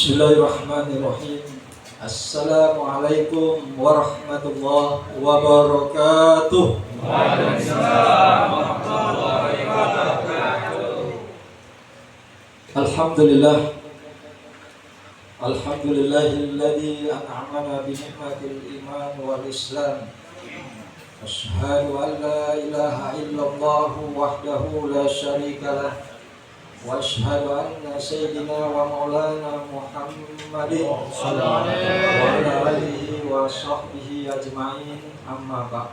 Bismillahirrahmanirrahim. Assalamualaikum warahmatullahi wabarakatuh. Waalaikumsalam warahmatullahi wabarakatuh. Alhamdulillah. Alhamdulillahilladzi an'amana bi ni'matil iman wal islam. Asyhadu an la ilaha illallah wahdahu la syarika lah. Wa asyhadu anna sayyidina wa maulana Muhammadin sallallahu alaihi wa sahbihi ajma'in, amma ba'd.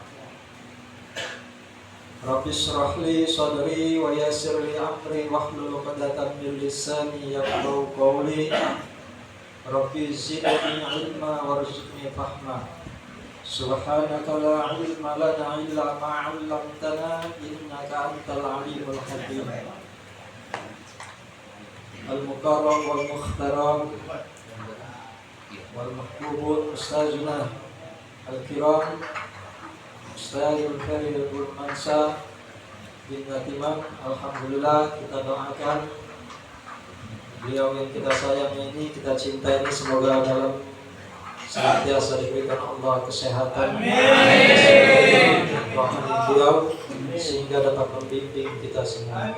Rabbi shrah li sadri wa yassir li amri wahlul 'uqdatam min lisani yafqahu qawli. Rabbi zidni ilma warzuqni fahma. Subhanaka la ilma lana illa ma 'allamtana innaka antal alimul hakim. Al-mukarram wal mukhtaram wal mahbubun ustazuna al-kiram Ustazul Karim Al-Mansa bin Natiman. Alhamdulillah, kita doakan beliau yang kita sayang ini, kita cintai ini, semoga dalam senantiasa diberikan Allah kesehatan, rohani beliau, sehingga dapat membimbing kita semua.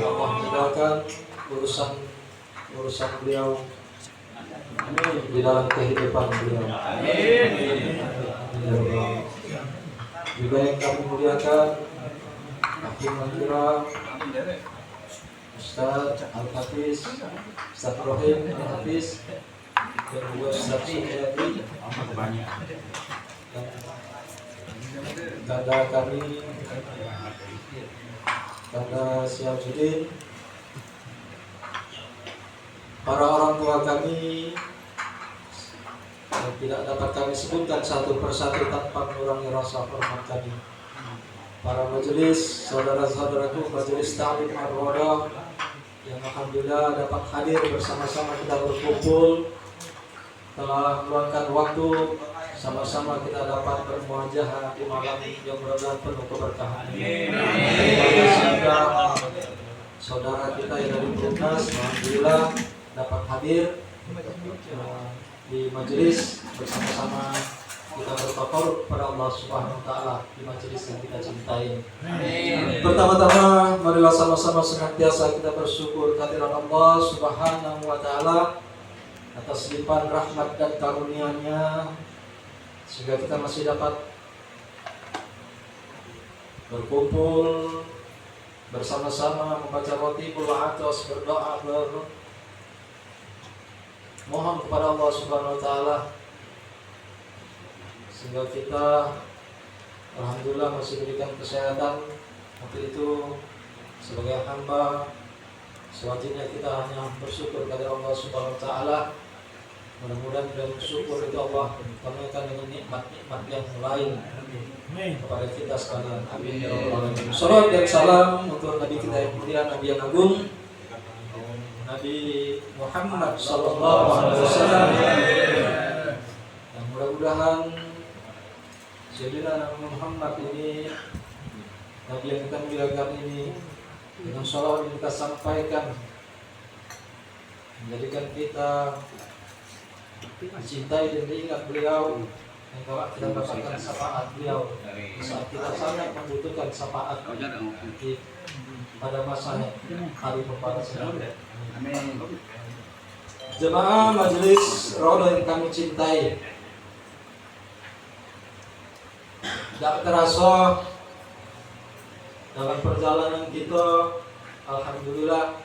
Allah mudahkan urusan beliau di dalam kehidupan beliau. Juga yang kami muliakan Hakim Al-Kiram Ustaz Al-Hafiz Ustaz Rohim Al-Hafiz dan juga Ustaz Suhyati dan Kanda kami Kanda Syamsuddin, para orang tua kami yang tidak dapat kami sebutkan satu persatu tanpa mengurangi rasa hormat kami, para majelis, saudara-saudaraku majelis ta'lim ar-roda yang alhamdulillah dapat hadir bersama-sama, kita berkumpul, telah meluangkan waktu sama-sama kita dapat bermuajahah di malam yang mudah-mudahan penuh keberkahan. Sehingga saudara kita yang dari Brunei alhamdulillah dapat hadir di majelis bersama-sama kita bertakarub kepada Allah Subhanahu wa taala di majelis yang kita cintai. Pertama-tama marilah sama-sama senantiasa kita bersyukur kehadirat Allah Subhanahu wa taala atas limpahan rahmat dan karunia-Nya sehingga kita masih dapat berkumpul bersama-sama membaca Ratibul Atas, berdoa, mohon kepada Allah Subhanahu wa taala sehingga kita alhamdulillah masih diberikan kesehatan. Untuk itu sebagai hamba sewajibnya kita hanya bersyukur kepada Allah Subhanahu wa taala. Mudah-mudahan dengan bersyukur itu Allah tanyakan dengan nikmat-nikmat yang lain kepada kita sekalian. Amin ya rabbal alamin. Salawat dan salam untuk Nabi kita yang mulia, Nabi yang agung, Nabi Muhammad sallallahu alaihi wasallam. Dan mudah-mudahan Sayyidina Nabi Muhammad ini, Nabi yang kita muliakan ini, dengan salawat yang kita sampaikan menjadikan kita dicintai dan diingat beliau, yang kelak kita dapatkan syafaat beliau saat kita sangat membutuhkan syafaat pada masanya hari pembalasan. Amin. Jemaah majelis Roda yang kami cintai, tidak terasa dalam perjalanan kita alhamdulillah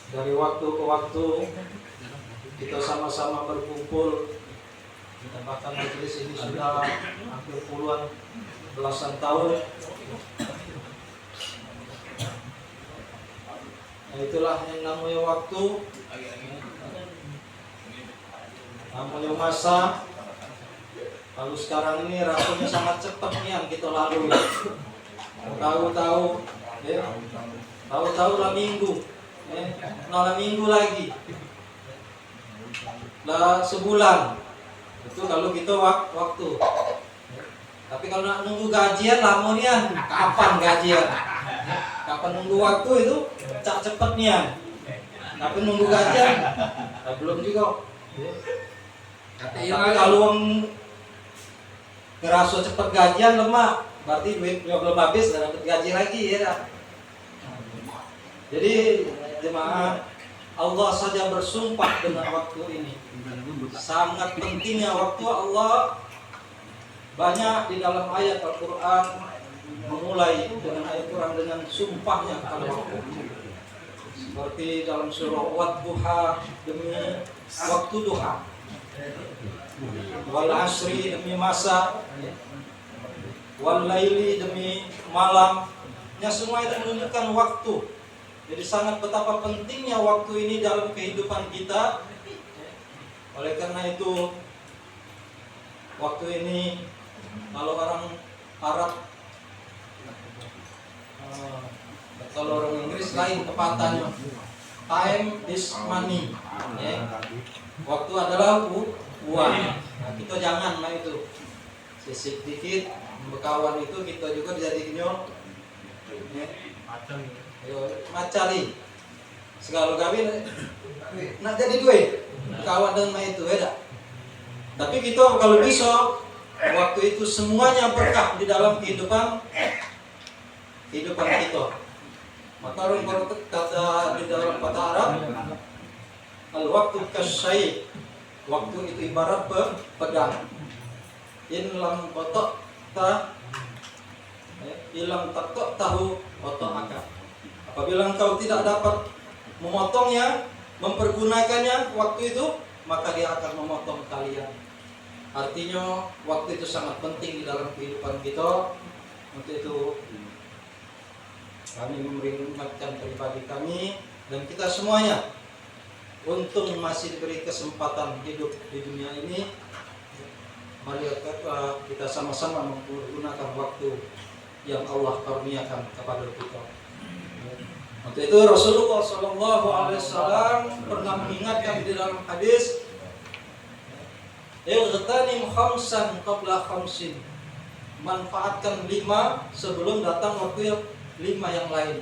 dari waktu ke waktu kita sama-sama berkumpul di tempat majelis ini sudah hampir puluhan belasan tahun. Nah, itulah yang namanya waktu, namanya masa. Lalu sekarang ini rasanya sangat cepat nih yang kita lalui. Tahu-tahu lah minggu, lah minggu lagi. Lah sebulan itu kalau kita waktu. Tapi kalau nak nunggu gajian lamanya kapan gajian? Kapan nunggu waktu itu cak cepetnya. Tapi nunggu gajian, belum juga. Tapi kalau ngerasa cepet gajian lemah, berarti duit belum habis, nggak dapat gaji lagi ya. Jadi jemaah, Allah saja bersumpah dengan waktu ini. Sangat pentingnya waktu. Allah banyak di dalam ayat Al-Quran memulai dengan ayat Quran dengan sumpahnya kepada waktu. Seperti dalam surah Wadduha, demi waktu duha, wal asri demi masa, wal laili demi malamnya, semua itu menunjukkan waktu. Jadi sangat betapa pentingnya waktu ini dalam kehidupan kita. Oleh karena itu, waktu ini kalau orang Arab, kalau orang Inggris lain kepatannya, time is money. Waktu adalah uang. Nah, kita jangan lah itu. Sisik dikit, bekawan itu kita juga dijadikan macali segala kawin nak jadi duit kawan dengan itu beda. Tapi kita kalau bisa waktu itu semuanya berkah di dalam kehidupan kita. Maka orang kata di dalam kata Arab, al waktu kasyai, waktu itu ibarat pedang. In lam kotok ta ilang tatok tahu kotok akar. Apabila engkau tidak dapat memotongnya, mempergunakannya waktu itu, maka dia akan memotong kalian. Artinya waktu itu sangat penting di dalam kehidupan kita. Untuk itu kami mengingatkan pribadi kami dan kita semuanya, untung masih diberi kesempatan hidup di dunia ini. Mari kita sama-sama menggunakan waktu yang Allah karuniakan kepada kita. Untuk itu Rasulullah SAW pernah mengingatkan di dalam hadis, "Ightanim khamsan qabla khamsin." Manfaatkan 5 sebelum datang waktu yang 5 yang lain.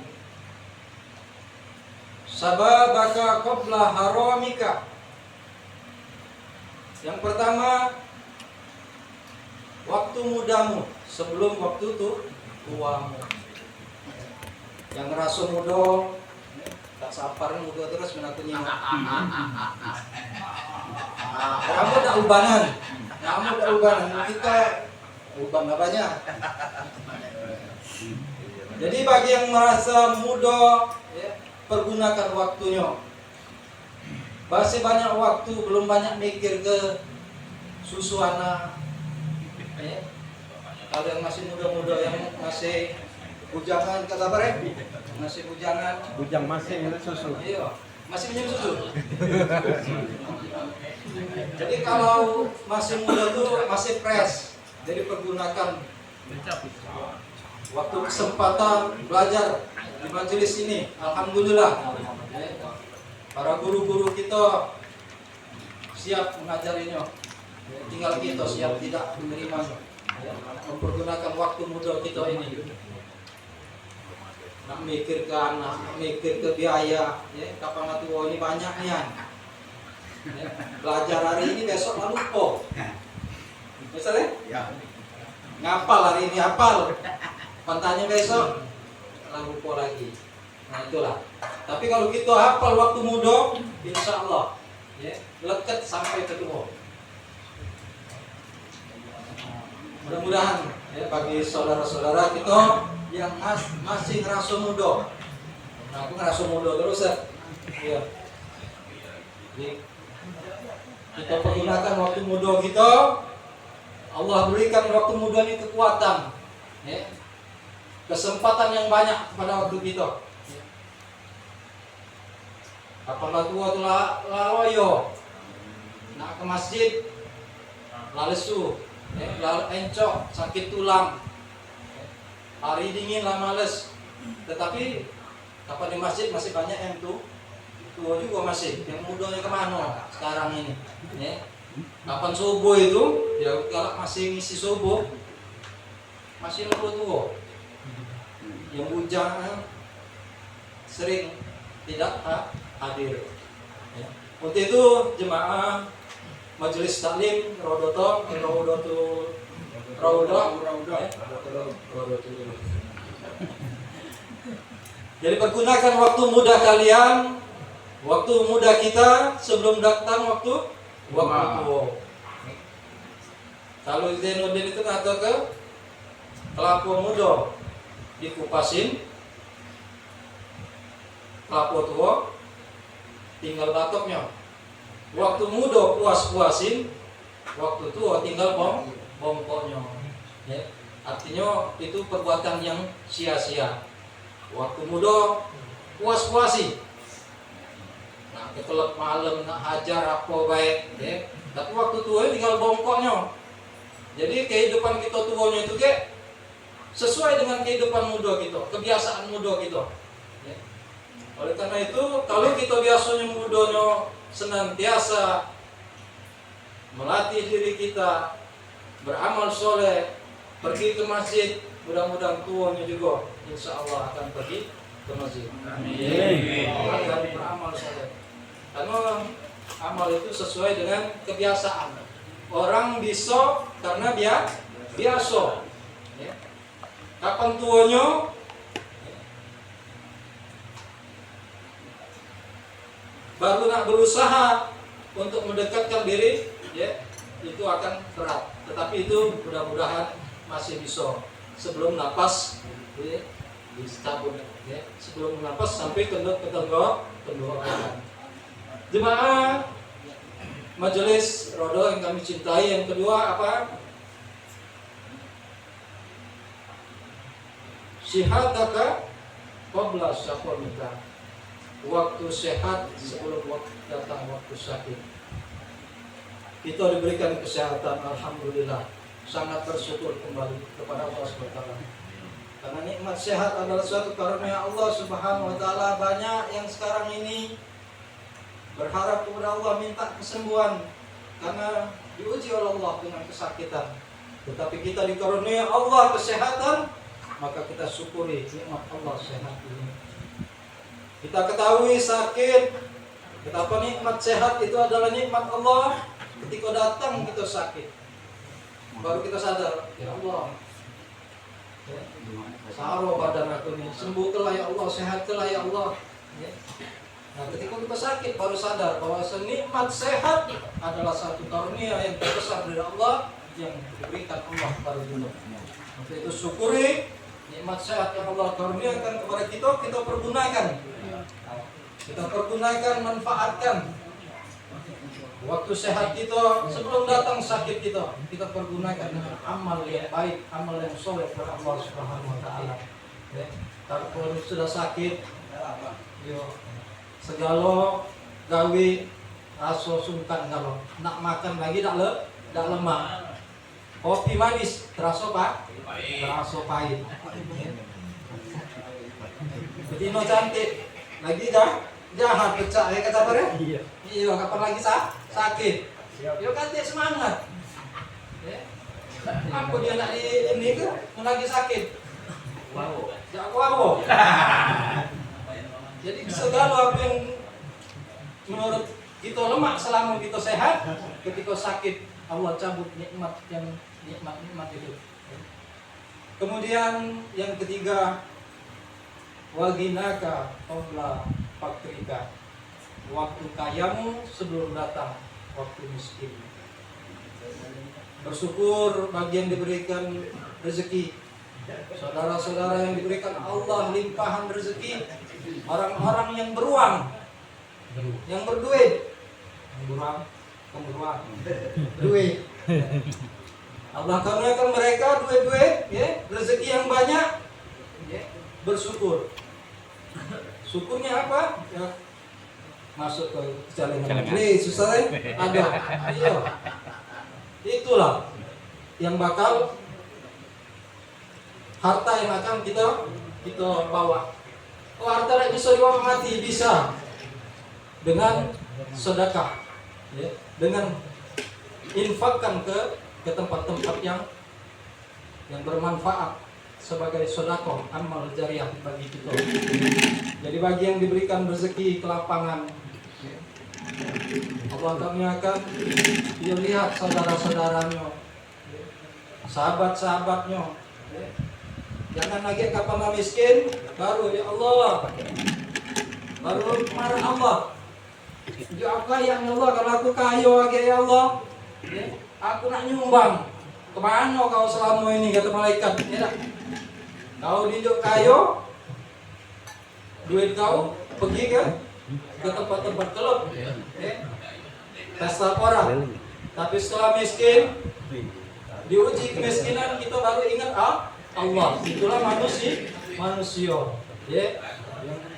Sababaka qabla haramika. Yang pertama, waktu mudamu sebelum waktu tuamu. Yang ngerasa muda, tak sabar muda terus menaku nyingok. Kamu tak ubanan, kita uban banyak. Jadi bagi yang merasa muda, ya, pergunakan waktunya. Masih banyak waktu, belum banyak mikir ke susu anak. Ya. Kalau yang masih muda-muda, yang masih bujangan, kata apa masih bujangan. Bujang masih minum susu. Iya, masih minum susu. Jadi kalau masih muda tuh masih fresh. Jadi pergunakan waktu kesempatan belajar di majelis ini. Alhamdulillah, para guru-guru kita siap mengajarinya. Tinggal kita siap tidak menerimanya. Mempergunakan waktu muda kita ini. Nak mikir ke anak, nak mikir ke biaya, ya, kapan tua ini banyaknya. Ya, belajar hari ini besok lalu lupa. Misalnya? Ya. Ngapal hari ini hafal. Pantanya besok lalu lupa lagi. Nah itulah. Tapi kalau kita hafal waktu muda, insya Allah, ya, leket sampai ke tua. Mudah-mudahan ya, bagi saudara-saudara kita yang masih ngerasa muda. Nah, aku ngerasa muda terus ya. Iya. Jadi, kita pergunakan waktu muda kita. Allah berikan waktu muda ini kekuatan, ya. Kesempatan yang banyak pada waktu kita. Ya. Apabila tua tu loyo, nak ke masjid, lesu, ya, encok, sakit tulang. Hari dingin lah males. Tetapi kapan di masjid masih banyak yang tua juga masih. Yang mudanya kemana sekarang ini? Ya. Kapan subuh itu? Ya kalau masih ngisi subuh masih tua. Yang bujang sering tidak hadir. Ya. Untuk itu jemaah majelis taklim Raudatul Jadi pergunakan waktu muda kalian, waktu muda kita sebelum datang waktu tua. Kalau Zainuddin itu kata ke kelapa muda dikupasin, kelapa tua tinggal batoknya. Waktu muda puas-puasin, waktu tua tinggal bongkoknya. Ya. Artinya itu perbuatan yang sia-sia. Waktu muda puas-puasi, nah kekelap malam nak hajar apa baik, ya. Tapi waktu tua tinggal bongkoknya. Jadi kehidupan kita tuanya itu sesuai dengan kehidupan muda kita, kebiasaan muda kita. Ya. Oleh karena itu, kalau kita biasanya mudanya senantiasa melatih diri kita beramal soleh, pergi ke masjid, mudah-mudahan tuanya juga insya Allah akan pergi ke masjid. Amin. Akan beramal soleh. Karena amal itu sesuai dengan kebiasaan. Orang bisa karena biasa. Ya. Kapan tuanya? Baru nak berusaha untuk mendekatkan diri, ya, itu akan berat. Tetapi itu mudah-mudahan masih bisa sebelum napas dicabut, ya, sebelum napas sampai ke tenggorokan. Jemaah majelis Rodo yang kami cintai, yang kedua apa? Syihataka qabla saqamika. Waktu sehat sebelum datang waktu sakit. Kita diberikan kesehatan, alhamdulillah. Sangat bersyukur kembali kepada Allah SWT. Karena nikmat sehat adalah suatu karunia Allah Subhanahu wa taala. Banyak yang sekarang ini berharap kepada Allah minta kesembuhan karena diuji oleh Allah dengan kesakitan. Tetapi kita dikarunia Allah kesehatan, maka kita syukuri nikmat Allah sehat ini. Kita ketahui sakit, betapa nikmat sehat itu adalah nikmat Allah. Ketika datang kita sakit, baru kita sadar, ya Allah, ya, saro badan aku ini, sembuhkanlah ya Allah, sehatkanlah ya Allah. Ya. Nah, ketika kita sakit baru sadar bahwa nikmat sehat adalah satu karunia yang terbesar dari Allah yang diberikan Allah kepada kita. Untuk itu syukuri nikmat sehat yang Allah karuniakan kepada kita, kita pergunakan. Kita pergunakan, manfaatkan waktu sehat kita sebelum datang sakit kita pergunakan dengan amal yang baik, amal yang soleh kepada Allah Subhanahu wa taala. Ya, kalau sudah sakit, yo segala gawe aso sungkan kalau nak makan lagi dak lemak. Kopi manis terasa terasa pahit. Betina cantik lagi jahat pecah ya kata apa ya? Iya, kapan lagi sakit? Yo kanti semangat. Ya. Apa dia nak ini ke? Lagi sakit. Wow. Wow. Jadi segala apa yang menurut kita lemah selama kita sehat, ketika sakit Allah cabut nikmat itu. Kemudian yang ketiga, waginaka qabla fakrika. Waktu kayamu sebelum datang waktu miskin. Bersyukur bagi yang diberikan rezeki. Saudara-saudara yang diberikan Allah limpahan rezeki, orang-orang yang beruang, yang berduit, duit. Allah karuniakan mereka duit, ya, rezeki yang banyak, ya, bersyukur. Syukurnya apa? Ya, masuk ke celengan. Ini susah ada. Iya. Itulah yang bakal harta yang akan kita bawa. Oh, harta yang bisa dibawa mati bisa dengan sedekah, ya, dengan infakkan ke tempat-tempat yang bermanfaat. sebagai sedekah amal jariah bagi kita. Jadi bagi yang diberikan rezeki kelapangan, Allah akan dia lihat saudara-saudaranya, sahabat-sahabatnya. Jangan lagi kapan miskin, baru ya Allah, baru marah Allah. Ya apa yang Allah, kalau aku kaya lagi ya Allah, aku nak nyumbang. Kemana kau selama ini, kata malaikat? Ya, kau dijuk kayo, duit kau pergi ke tempat-tempat kelab, pesta orang. Tapi setelah miskin, diuji kemiskinan, kita baru ingat Allah. Itulah manusia. Ya.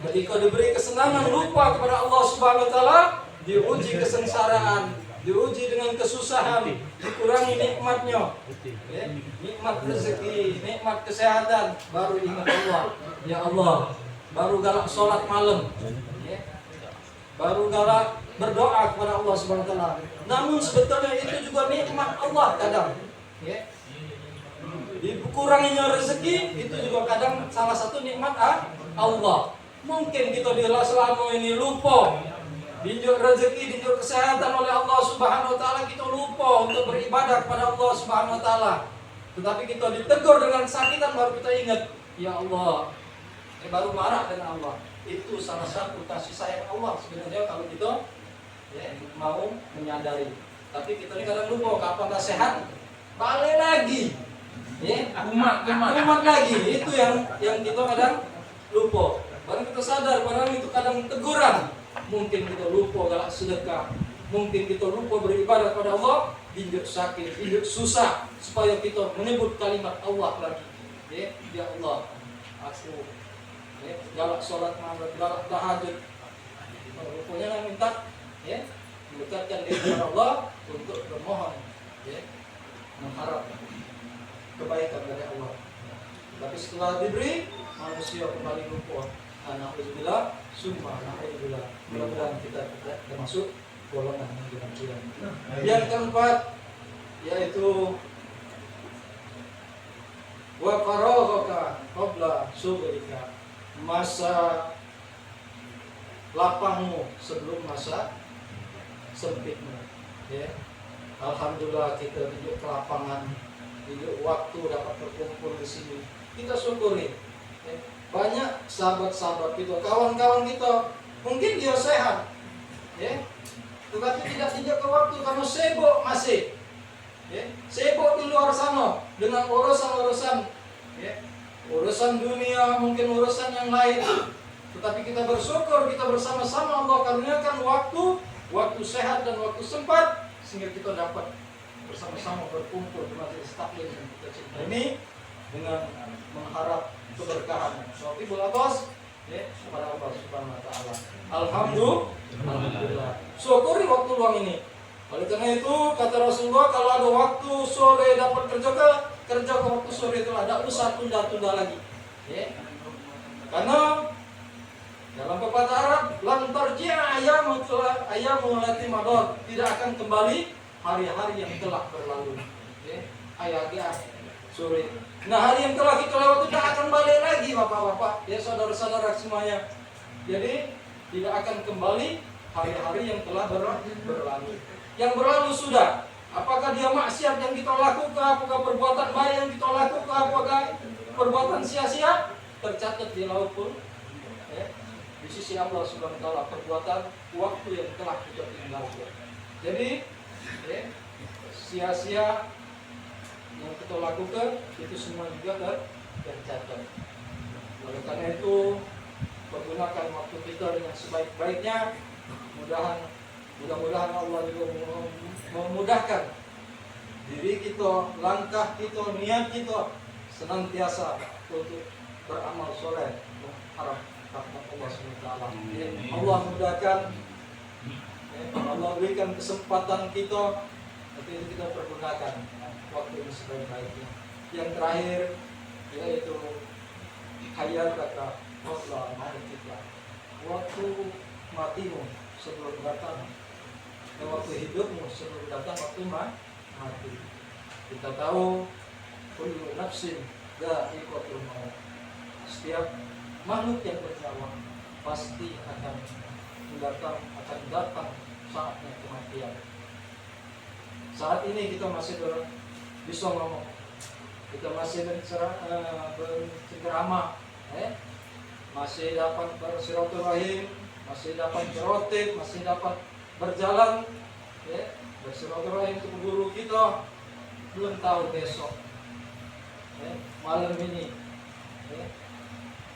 Ketika diberi kesenangan lupa kepada Allah Subhanahu wa taala, diuji kesengsaraan, diuji dengan kesusahan, dikurangi nikmatnya. Ya. Nikmat rezeki, nikmat kesehatan, baru ingat Allah. Ya Allah, baru galak sholat malam. Ya. Baru galak berdoa kepada Allah Subhanahu wa taala. Namun sebetulnya itu juga nikmat Allah kadang. Ya. Dikuranginya rezeki itu juga kadang salah satu nikmat Allah. Mungkin kita selama ini lupa dinjuk rezeki, dinjuk kesehatan oleh Allah Subhanahu wa taala, kita lupa untuk beribadah kepada Allah Subhanahu wa taala. Tetapi kita ditegur dengan kesakitan, baru kita ingat, ya Allah. Baru marah dengan Allah. Itu salah satu kasih sayang Allah sebenarnya kalau kita mau menyadari. Tapi kita ini kadang lupa, kapan dah sehat balik lagi. Umat lagi. Itu yang kita kadang lupa. Baru kita sadar, padahal itu kadang teguran. Mungkin kita lupa galak sedekah, mungkin kita lupa beribadah kepada Allah, dinjuk sakit, dinjuk susah, supaya kita menyebut kalimat Allah lagi. Ya Allah, aku galak sholat malam, galak tahajud. Pokoknya minta mendekatkan diri kepada Allah untuk bermohon, mengharap kebaikan dari Allah. Tapi setelah diberi, manusia kembali lupa. Alhamdulillah, summa alhamdulillah. Mudah-mudahan kita termasuk golongan yang demikian. Yang keempat yaitu wa faraghaka qabla subhika, masa lapangmu sebelum masa sempitmu. Ya. Alhamdulillah kita hidup kelapangan, hidup waktu dapat berkumpul di sini. Kita syukuri. Banyak sahabat-sahabat kita, kawan-kawan kita, mungkin dia sehat, tetapi tidak ke waktu karena sibuk masih, sibuk di luar sana dengan urusan-urusan, urusan dunia, mungkin urusan yang lain. Tetapi kita bersyukur, kita bersama-sama Allah karuniakan waktu sehat dan waktu sempat, sehingga kita dapat bersama-sama berkumpul di majelis taklim yang kita cintai ini dengan mengharap keberkahan. Sohibul atas kepada Allah Subhanahu wa taala. Alhamdulillah. Syukuri waktu luang ini. Oleh karena itu kata Rasulullah, kalau ada waktu sore dapat kerja ke waktu sore itu, ada usah tunda-tunda lagi. Karena dalam pepatah Arab, lan tarji'a ayyamu lati madad, tidak akan kembali hari-hari yang telah berlalu. Ayat sore. Nah, hari yang telah kita lewati tidak akan balik lagi, bapak-bapak, saudara-saudara semuanya. Jadi tidak akan kembali hari-hari yang telah berlalu. Yang berlalu sudah. Apakah dia maksiat yang kita lakukan, apakah perbuatan baik yang kita lakukan, apakah perbuatan sia-sia, tercatat di laut pun. Di sisi Allah Subhanahu wa taala perbuatan waktu yang telah kita tinggalkan. Jadi sia-sia yang kita lakukan itu semua juga tercatat. Oleh karena itu pergunakan waktu kita dengan sebaik-baiknya. Mudah-mudahan Allah juga memudahkan diri kita, langkah kita, niat kita senantiasa untuk beramal soleh, mengharap rahmat Allah SWT. Allah mudahkan, Allah berikan kesempatan kita, tapi itu kita pergunakan waktu ini sebaik-baiknya. Yang terakhir yaitu hayal kata Allah mautika, waktu matimu sebelum datang, dan waktu hidupmu sebelum datang waktu mati. Kita tahu kullu nafsin dha'iqatul maut. Setiap makhluk yang bernyawa pasti akan datang saatnya kematian. Saat ini kita masih bisa ngomong, kita masih bercengkerama, masih dapat bersilaturahim, masih dapat berotib, masih dapat berjalan, bersilaturahim ke guru kita. Belum tahu besok, malam ini,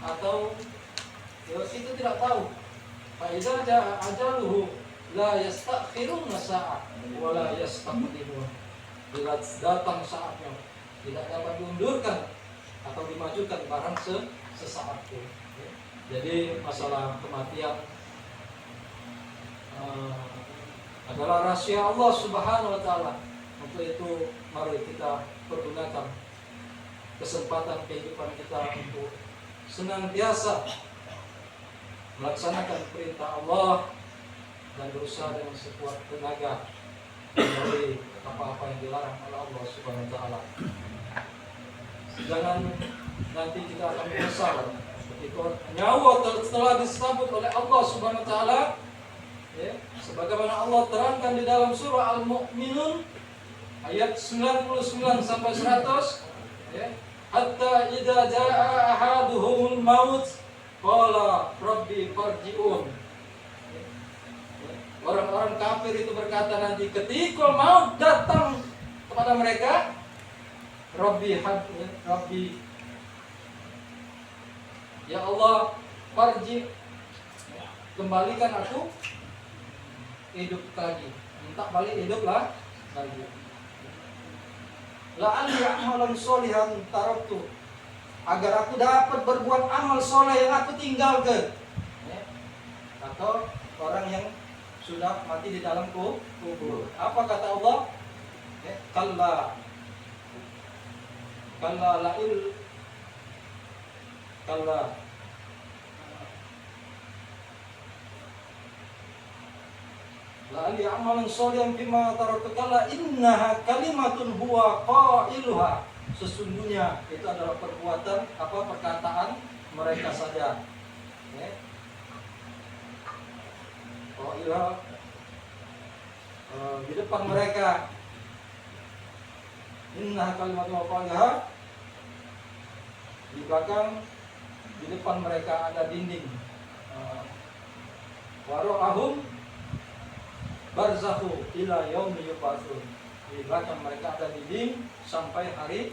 atau kita tidak tahu. Faiza jaa ajaluhu la yastakhiruna sa'ah wa la yastaqdimun. Bila datang saatnya, tidak dapat diundurkan atau dimajukan barang sesaat pun. Jadi masalah kematian adalah rahasia Allah Subhanahu wa taala. Untuk itu mari kita pergunakan kesempatan kehidupan kita untuk senantiasa melaksanakan perintah Allah dan berusaha dengan sekuat tenaga dari apa-apa yang dilarang oleh Allah Subhanahu wa taala. Jangan nanti kita akan menyesal ketika nyawa telah disambut oleh Allah Subhanahu wa taala, sebagaimana Allah terangkan di dalam surah Al-Mu'minun ayat 99 sampai 100, hatta idza jaa ahaduhumul maut qala rabbi farji'un. Orang-orang kafir itu berkata nanti ketika maut datang kepada mereka, Rabbi, ya Allah, farji, kembalikan aku hidup lagi. Minta balik hiduplah lagi. La'alli a'malan sholihan taraktu, agar aku dapat berbuat amal soleh yang aku tinggalkan. Atau orang yang sudah mati di dalam kubur. Apa kata Allah? Kalla la'alli amalan sholihan bima taraktu kalla innaha kalimatun huwa qailuha. Sesungguhnya itu adalah perkataan mereka saja. Qailuha di depan mereka. Innaha kalimatun huwa qailuha. Di belakang, di depan mereka ada dinding. Waro'ahum barzakhu ila yaumi yub'atsun. Di belakang mereka ada dinding sampai hari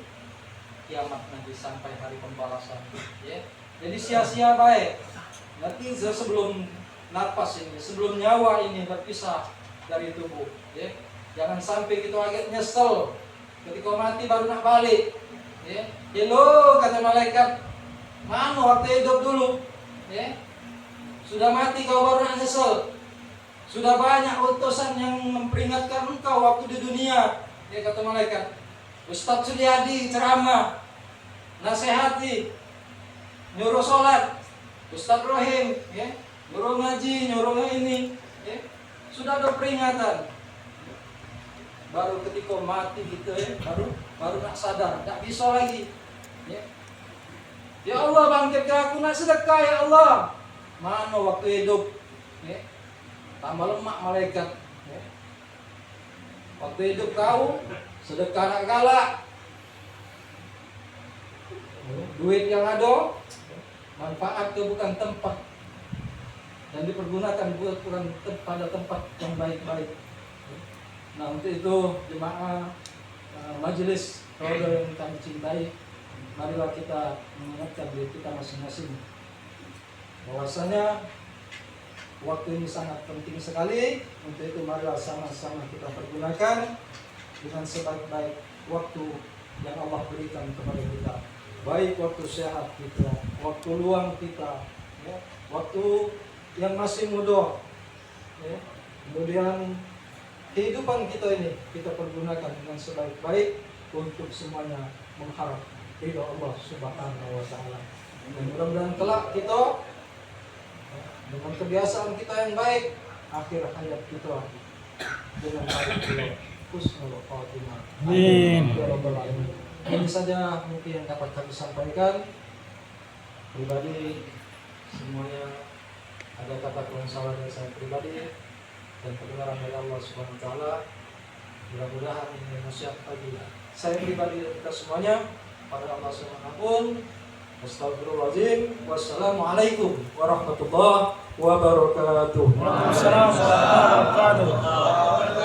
kiamat nanti, sampai hari pembalasan. Jadi sia-sia baik. Nanti sebelum napas ini, sebelum nyawa ini berpisah dari tubuh. Jangan sampai kita agak nyesel ketika mati baru nak balik. Hello, kata malaikat, mana waktu hidup dulu? Sudah mati kau baru nak nyesel. Sudah banyak utusan yang memperingatkan engkau waktu di dunia. Kata malaikat, Ustaz Suryadi ceramah, nasihati, nyuruh sholat, Ustaz Rohim, nyuruh ngaji, nyuruh ini. Sudah ada peringatan. Baru ketika mati gitu, baru nak sadar, tak bisa lagi. Ya Allah, bangkitkan aku nak sedekah ya Allah. Mana waktu hidup? Tambah lemak malaikat. Waktu hidup kau sedekah nak galak. Duit yang ada manfaat ke bukan tempat, dan dipergunakan bukan pada tempat yang baik-baik. Nah, untuk itu jemaah majelis Rodo yang kami cintai, marilah kita mengingatkan diri kita masing-masing bahwasanya waktu ini sangat penting sekali. Untuk itu marilah sama-sama kita pergunakan dengan sebaik-baik waktu yang Allah berikan kepada kita. Baik waktu sehat kita, waktu luang kita, waktu yang masih muda. Kemudian kehidupan kita ini kita pergunakan dengan sebaik-baik untuk semuanya mengharap ridha Allah Subhanahu wa taala. Dan mudah-mudahan kelak kita dengan kebiasaan kita yang baik, akhir hayat kita dengan baik, husnul khatimah. Amin. Ya rabbal alamin. Ini saja mungkin yang dapat kami sampaikan. Pribadi semuanya ada kata salah dari saya pribadi dan kebenaran dari Allah Subhanahu Wa Taala. Mudah-mudahan ini nasihat bagi saya pribadi dan kita semuanya. Pada Allah Subhanahu. Astagfirullahaladzim. Wassalamualaikum warahmatullahi wabarakatuh. Waalaikumsalam warahmatullahi wabarakatuh.